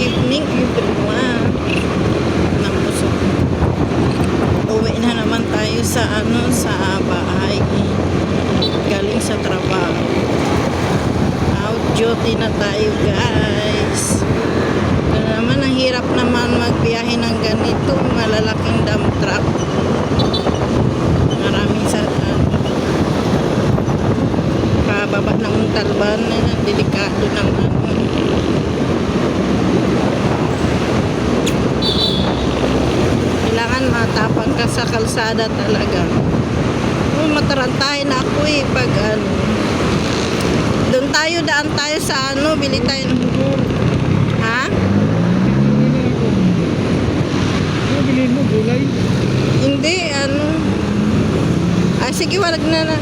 evening everyone. Nabusog. Uwi na naman tayo sa sa bahay. Galing sa trabaho. Out duty na tayo, guys. Kaya naman ang hirap naman magbiyahe ng ganito, malalaking dump truck. Maraming sa pababa ng talban, delikado naman. Kailangan matapang ka sa kalsada talaga. Matarantahin ako pag doon tayo, daan tayo sa bili tayo. Ha? Ano bilhin mo, gulay? Hindi, sige, wag na.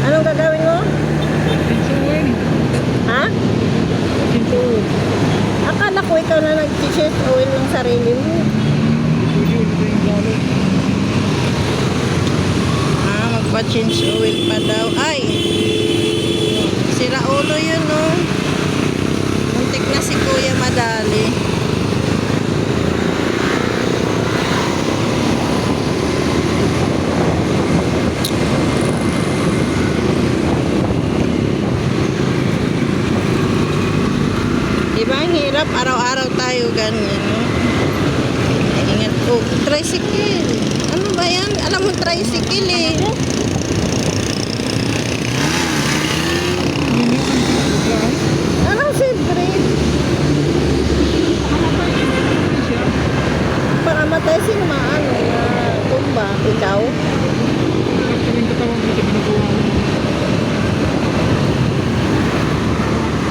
Anong gagawin mo? Tinsuin. Ha? Tinsuin. Akala ko ikaw na nag-t-shirt oil ng sarili mo. Ito yung galo. Magpa-change oil pa daw. Ay! Sira ulo yun, no? Muntik na si Kuya madali. Diba ang hirap? Araw-araw tayo ganyan, no? Ingat po. Tricycle. Ano ba yan? Alam mo, tricycle eh.